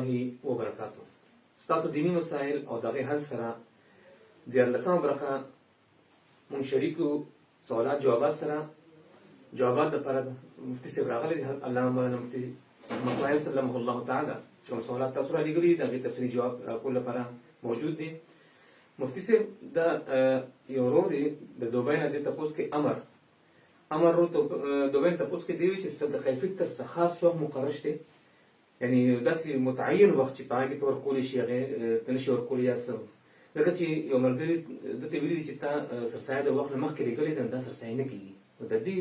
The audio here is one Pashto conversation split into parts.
الله وبركاته. ستاسو دینی مسائل او دغه حل سره دیارلسمه برخه مونږ شریکو سوالات جوابات سره جوابات لپاره مفتي صاحب راغلی دی علامه مولانا مفتي محمد سلمه الله تعالی چې کوم سوالات تاسو را لګولي دغه تفصیلي جواب راکول لپاره موجود دی. مفتي صاحب دا یو ورور دی د دوبۍ نه دی تاسو کې امر رو دوبۍ تاسو کې دی چې صدقه فطر څخه خاص وخت مقرر شته، یعنی داسې متعین وخت چې پاګه تور کول شي هغه تنشي ور کول یا څه لکه چې یو مرګري د ته ویلي چې تا سرسایه د وخت مخکې لګولې ده دا سرسایه نه کیږي، د دې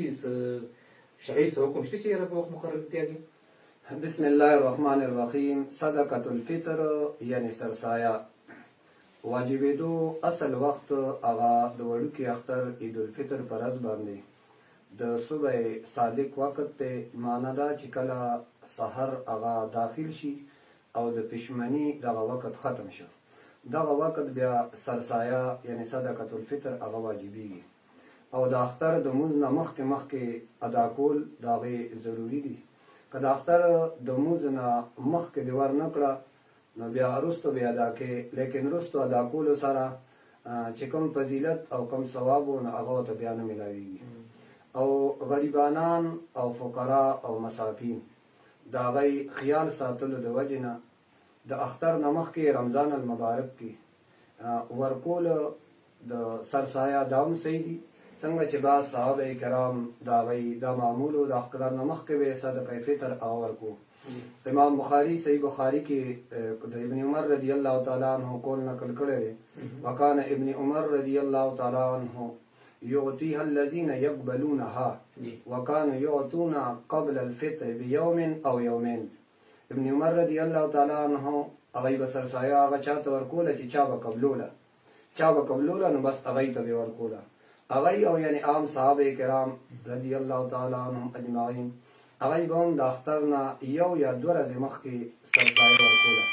شرعي څه حکم شته چې هغه وخت مقرر کیږي؟ بسم الله الرحمن الرحیم. صدقه الفطر یعنی سرسایه واجبېدو اصل وخت هغه د وړوکي اختر عید الفطر پر ورځ باندې د صبح صادق وخت ته معنا دا چې کله سحر هغه داخل شي او د پښمنی دغه وخت ختم شي، دغه وخت بیا سرسایه یعنی صدقه الفطر هغه واجبېږي او د اختر د مونځ نه مخکې ادا کول دغه ضروری دي. که د اختر د مونځ نه مخکې دی ور نه کړه نو بیا وروسته بیا ادا کې، لیکن وروسته ادا کولو سره چې کوم فضیلت او کوم ثواب نو هغه ته بیا نه ملاویږي. او غریبانان او فقرا او مساکین د هغوی خیال ساتلو د وجې نه د اختر نه مخکې رمضان المبارک کې ورکول د سرسایه دا هم صحیح دي، څنګه چې بعض صحابه کرام د هغوی دا معمولو د اختر نه مخکې به صدقه فطر هغه ورکو. امام بخاری صحیح بخاری کې د ابن عمر رضی الله تعالی عنہ قول نقل کړی دی، وکانه ابن عمر رضی الله تعالی عنہ يعطيها الذين يقبلونها وكانوا يعطون قبل الفطر بيوم او يومين. ابن عمر رضی الله تعالی عنہ هغه به سرسایه هغه چاته ورکوله چې چا به قبلوله نو بس هغه ته به ورکوله. هغه او یعنی عام صحابه کرام رضی الله تعالی عنهم اجمعین هغه به هم د اختر نه یو یا دوه ورځې مخکې سرسایه ورکوله.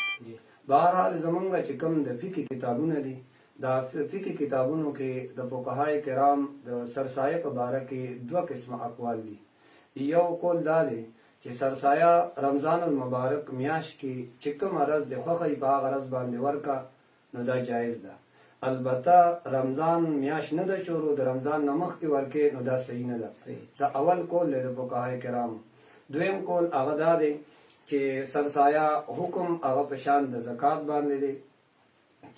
بهرحال زمونږ چې کوم د فقه کتابونه دي دا فقه کتابونو کې د فقهای کرام د سرسایه په باره کې دوه قسمه اقوال دي. یو قول دا دی چې سرسایه رمضان المبارک میاشت کې چې کوم ورځ د خوښۍ په هغه ورځ باندې ورکه نو دا جایز ده، البته رمضان میاشت نه ده شروع د رمضان نه مخکې ورکې نو دا صحیح نه ده. دا اول قول دی د فقهای کرام. دویم قول هغه دا دی چې سرسایه حکم هغه په شان د زکات باندې دی،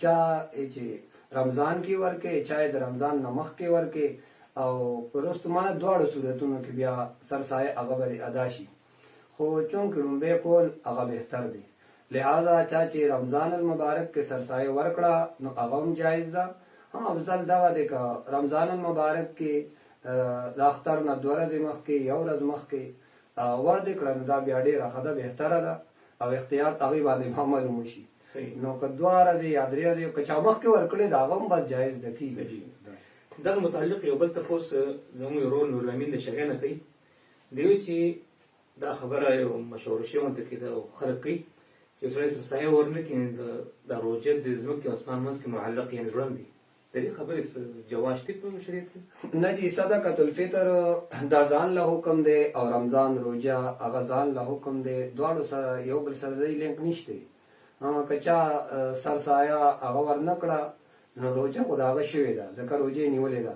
چا چې رمضان کې ورکې چا د رمضان نه مخکې ورکې او وروسته مانه دواړو صورتونو کې بیا سرسایه هغه به ادا شي، خو چونکې لومبی قول هغه بهتر دی، لہذا چا چې رمضان المبارک کې سرسایه ورکړه نو هغه هم جایز ده. افضل دغه دی که رمضان المبارک کې د اختر نه دوه ورځې مخکې یو ورځ مخکې ورده کړه نو دا بیا ډېره ښه ده، بهتره ده او احتیاط هغې باندې معلوم وشي. نو که دوه ورځې یا درې ورځې که چا مخکې ورکړې د هغه هم بس جایز ده کېږي. دغه متعلق یو بل تپوس زموږ ورور نورالامین د شګۍ نه کوي، دی وایي چې دا خبره یو مشهوره شوې غونته کې ده او خلک کوي چې یو سړی سرسایه ورنه کړي دا روژه د ځمکې او اسمان منځ کې معلق یعنې ژوند دی، د دې خبرې جواز شته په شریعت کې؟ نه جی، صدقه الفطر دا ځان له حکم دی او رمضان روژه هغه ځان له حکم دی، دواړو سره یو بل سره دی لینک نشته. که چا سرسایه هغه ورنه کړه نو روژه خو د هغه شوې ده ځکه روژه یې نیولې ده.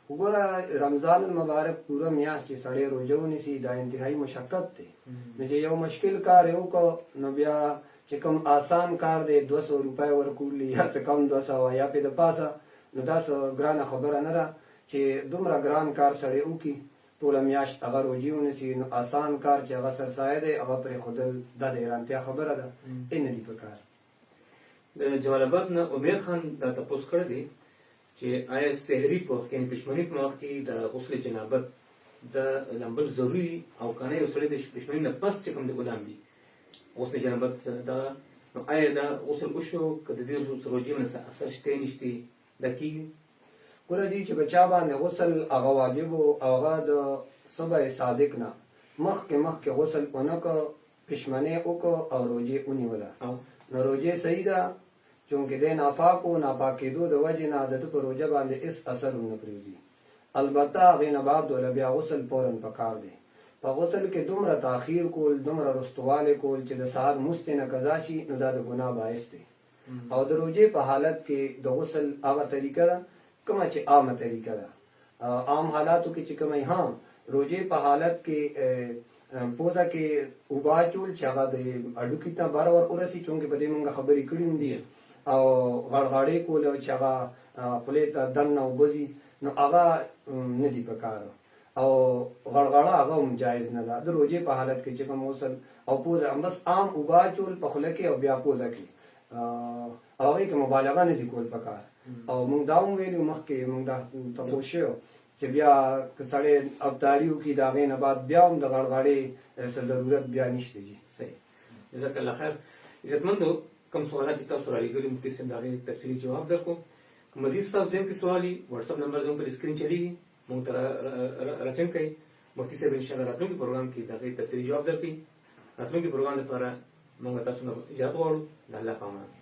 وګوره رمضان المبارک پوره میاشت چې سړی روژه ونیسي دا انتهایي مشقت دی، نو چې یو مشکل کار یې وکړو نو بیا چې کوم آسان کار دی 200 روپۍ ورکول یا څه کم 200 یا پې د پاسه نو دا څه ګرانه خبره نه ده چې دومره ګران کار سړی وکړي ټوله میاشت هغه روژې ونیسي، نو آسان کار چې هغه سرسایه دی هغه پرېښودل دا د حیرانتیا خبره ده، یې نه دي په کار. د جلال آباد نه امیر خان دا تپوس کړی دی چې آیا سحري په وخت کې یعنې پښمني په وخت کې د غسل جنابت د لامبل ضروري او که نه یو سړی د پښمني نه پس چې کوم د ګلام دي غسل جنابت دغه نو آیا دا غسل وشو که د دې روژې نه اثر شته نشته دا کېږي؟ ګوره دي چې په چا باندې غسل هغه واجب و او هغه د صبح صادق نه مخکې غسل ونه کړه پښمنۍ وکړه او روژې ونیوله نو روژې صحیح ده، چونکې دی ناپاک و ناپاکېدو د وجې نه د ده په روژه باندې هېڅ اثر ونه پرېږدي. البته هغې نه بعد وله بیا غسل فوراً پکار دی، په غسل کې دومره تاخیر کول، دومره رستواله کول چې د سهار مست نه قضا شي، نو دا د ګناه باعث دی. او د روزې په حالت کې د غسل هغه طریقه ده کومه چې عامه طریقه ده. عام حالاتو کې چې کومه روزې په حالت کې پوزه کې اوبه اچول چې هغه د هډوکي ته بار ور ورسي، چونکې په دې موږ خبرې کړې دي، او غړغړې کول چې هغه خولې ته دننه اوبه ځي، نو هغه نه دي پکار. او غړغړه هغه هم جایز نه ده د روزې په حالت کې چې کوم غسل او پوزه بس عام اوبه اچول په خوله کې او بیا پوزه کې، هغې کې مبالغه نه دي کول پکار. او موږ دا هم ویلي مخکې موږ دا تپوس شوی چې بیا که سړی ابداري وکړي د هغې نه بعد بیا هم د غړغړې څه ضرورت بیا نشته. جي صحیح، جزاک الله خیر. عزتمندو، کوم سوالات چې تاسو رالیږلي مفتي صاحب د هغې تفصیلي جواب درکړو. مزید ستاسو دویم کې سوال وي، وټساپ نمبر زموږ پر سکرین چلیږي، موږ ته راسند کړئ. مفتي صاحب انشاءالله راتلونکي پروګرام کې د هغې تفصیلي جواب درکړي. راتلونکي پروګرام لپاره موږ تاسو نه اجازه غواړو. د الله په امان.